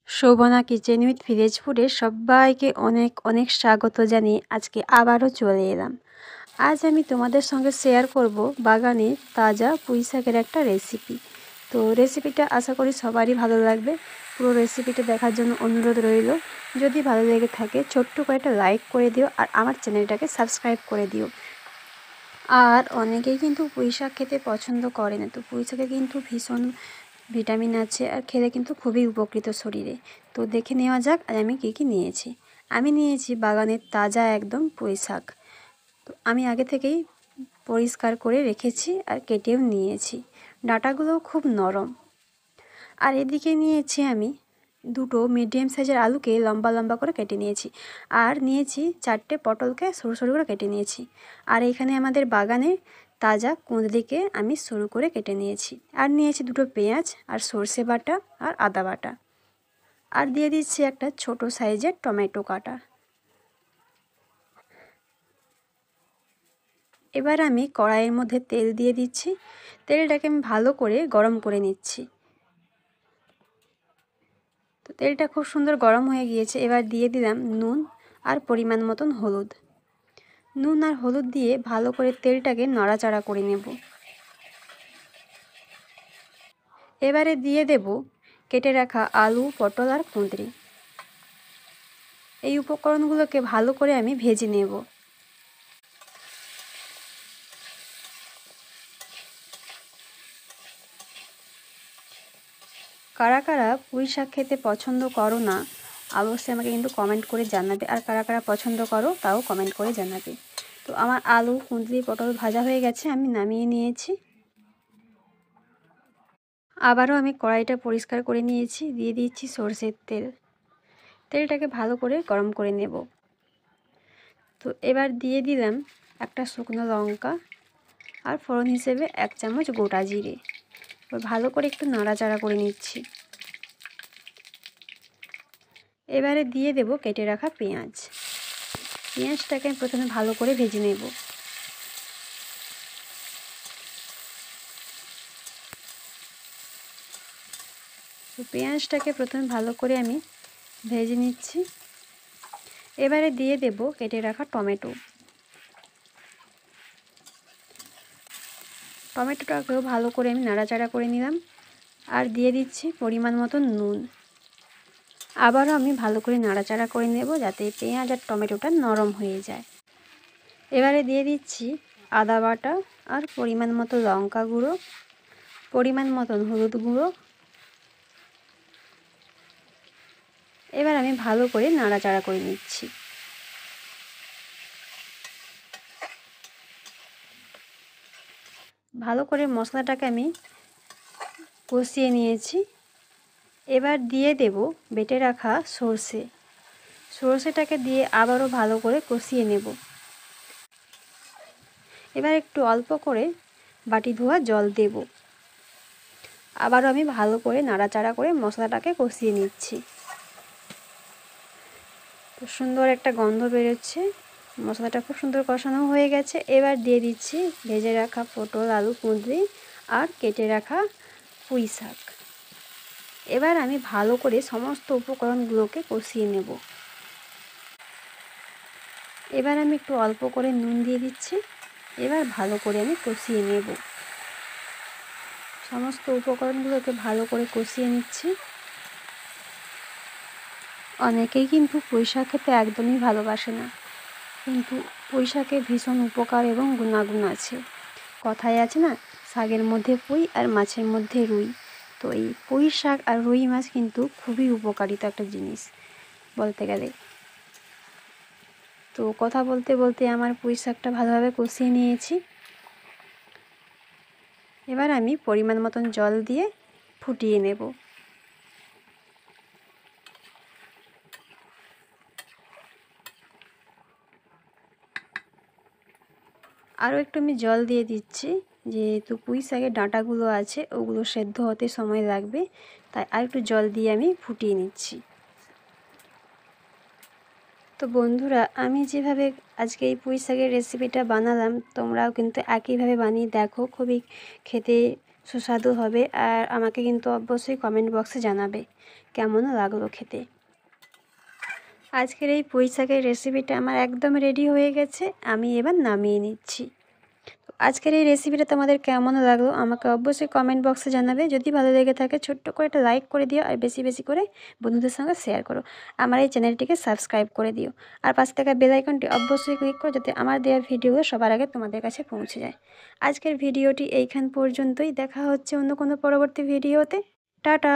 Shobhana kitchen with village ফুডে সবাইকে অনেক অনেক স্বাগত জানিয়ে আজকে আবারও চলে এলাম। আজ আমি তোমাদের সঙ্গে শেয়ার করব বাগানে তাজা পুঁই শাকের একটা রেসিপি। তো রেসিপিটা আশা করি সবারই ভালো লাগবে। পুরো রেসিপিটা দেখার জন্য অনুরোধ রইল। যদি ভালো লেগে থাকে ছোট্ট করে একটা লাইক করে দিও আর আমার চ্যানেলটাকে সাবস্ক্রাইব করে দিও। আর অনেকেই কিন্তু পুঁই শাক খেতে পছন্দ করে না, তো পুঁই শাকে কিন্তু ভীষণ ভিটামিন আছে আর খেলে কিন্তু খুবই উপকৃত শরীরে। তো দেখে নেওয়া যাক আর আমি কী কী নিয়েছি। আমি নিয়েছি বাগানের তাজা একদম পুঁই শাক। তো আমি আগে থেকেই পরিষ্কার করে রেখেছি আর কেটেও নিয়েছি। ডাঁটাগুলোও খুব নরম। আর এদিকে নিয়েছি আমি দুটো মিডিয়াম সাইজের আলুকে লম্বা লম্বা করে কেটে নিয়েছি। আর নিয়েছি 4টে পটলকে সরু সরু করে কেটে নিয়েছি। আর এখানে আমাদের বাগানে তাজা কুঁদরিকে আমি সরু করে কেটে নিয়েছি। আর নিয়েছি দুটো পেঁয়াজ আর সর্ষে বাটা আর আদা বাটা। আর দিয়ে দিচ্ছি একটা ছোট সাইজের টমেটো কাটা। এবার আমি কড়াইয়ের মধ্যে তেল দিয়ে দিচ্ছি। তেলটাকে আমি ভালো করে গরম করে নিচ্ছি। তো তেলটা খুব সুন্দর গরম হয়ে গিয়েছে। এবার দিয়ে দিলাম নুন আর পরিমাণ মতন হলুদ। নুন আর হলুদ দিয়ে ভালো করে তেলটাকে নাড়াচাড়া করে নেব। এবারে দিয়ে দেব কেটে রাখা আলু, পটল আর কুঁদরি। এই উপকরণগুলোকে ভালো করে আমি ভেজে নেব। কারা কারা পুঁই শাক খেতে পছন্দ করো না অবশ্যই আমাকে কিন্তু কমেন্ট করে জানাবে, আর কারা কারা পছন্দ করো তাও কমেন্ট করে জানাবে। তো আমার আলু, কুঁদরি, পটল ভাজা হয়ে গেছে, আমি নামিয়ে নিয়েছি। আবারও আমি কড়াইটা পরিষ্কার করে নিয়েছি। দিয়ে দিচ্ছি সরষের তেল। তেলটাকে ভালো করে গরম করে নেব। তো এবার দিয়ে দিলাম একটা শুকনো লঙ্কা আর ফোড়ন হিসেবে 1 চামচ গোটা জিরে। ভালো করে একটু নাড়াচাড়া করে নিচ্ছি। এবারে দিয়ে দেব কেটে রাখা পেঁয়াজ। পেঁয়াজটাকে প্রথমে ভালো করে ভেজে নেব। তো পেঁয়াজটাকে প্রথমে ভালো করে আমি ভেজে নিচ্ছি। এবারে দিয়ে দেব কেটে রাখা টমেটো। টমেটোটাকেও ভালো করে আমি নাড়াচাড়া করে নিলাম। আর দিয়ে দিচ্ছি পরিমাণ মতো নুন। আবারও আমি ভালো করে নাড়াচাড়া করে নেব যাতে পেঁয়াজ আর টমেটোটা নরম হয়ে যায়। এবারে দিয়ে দিচ্ছি আদা বাটা আর পরিমাণ মতো লঙ্কা গুঁড়ো, পরিমাণ মতন হলুদ গুঁড়ো। এবার আমি ভালো করে নাড়াচাড়া করে নিচ্ছি। ভালো করে মশলাটাকে আমি কষিয়ে নিয়েছি। এবার দিয়ে দেব বেটে রাখা সর্ষেটাকে দিয়ে আবারও ভালো করে কষিয়ে নেব। এবার একটু অল্প করে বাটি ধোয়া জল দেব। আবারও আমি ভালো করে নাড়াচাড়া করে মশলাটাকে কষিয়ে নিচ্ছি। খুব সুন্দর একটা গন্ধ বেরোচ্ছে। মশলাটা খুব সুন্দর কষানো হয়ে গেছে। এবার দিয়ে দিচ্ছি ভেজে রাখা পটল, আলু, কুঁদরি আর কেটে রাখা পুঁই শাক। এবার আমি ভালো করে সমস্ত উপকরণগুলোকে কষিয়ে নেব। এবার আমি একটু অল্প করে নুন দিয়ে দিচ্ছি। এবার ভালো করে আমি কষিয়ে নেব। সমস্ত উপকরণগুলোকে ভালো করে কষিয়ে নিচ্ছি। অনেকেই কিন্তু পুঁই শাক খেতে একদমই ভালোবাসে না, কিন্তু পুঁই শাকে ভীষণ উপকার এবং গুণাগুণ আছে। কথায় আছে না, শাকের মধ্যে পুঁই আর মাছের মধ্যে রুই। তো এই পুঁই শাক আর রুই মাছ কিন্তু খুবই উপকারিতা একটা জিনিস বলতে গেলে। তো কথা বলতে বলতে আমার পুঁই শাকটা ভালোভাবে কষিয়ে নিয়েছি। এবার আমি পরিমাণ মতন জল দিয়ে ফুটিয়ে নেব। আরও একটু আমি জল দিয়ে দিচ্ছি, যেহেতু পুঁই শাকের ডাঁটাগুলো আছে ওগুলো সেদ্ধ হতে সময় লাগবে, তাই আর একটু জল দিয়ে আমি ফুটিয়ে নিচ্ছি। তো বন্ধুরা, আমি যেভাবে আজকে এই পুঁই শাকের রেসিপিটা বানালাম তোমরাও কিন্তু একইভাবে বানিয়ে দেখো, খুবই খেতে সুস্বাদু হবে। আর আমাকে কিন্তু অবশ্যই কমেন্ট বক্সে জানাবে কেমন লাগলো খেতে। আজকের এই পুঁই শাকের রেসিপিটা আমার একদম রেডি হয়ে গেছে, আমি এবার নামিয়ে নিচ্ছি। আজকের এই রেসিপিটা তোমাদের কেমন লাগলো আমাকে অবশ্যই কমেন্ট বক্সে জানাবে। যদি ভালো লেগে থাকে ছোট্ট করে একটা লাইক করে দিও, আর বেশি বেশি করে বন্ধুদের সঙ্গে শেয়ার করো। আমার এই চ্যানেলটিকে সাবস্ক্রাইব করে দিও, আর পাশে থাকা বেল আইকনটি অবশ্যই ক্লিক করো যাতে আমার দেওয়া ভিডিওগুলো সবার আগে তোমাদের কাছে পৌঁছে যায়। আজকের ভিডিওটি এইখান পর্যন্তই, দেখা হচ্ছে অন্য কোনো পরবর্তী ভিডিওতে। টাটা।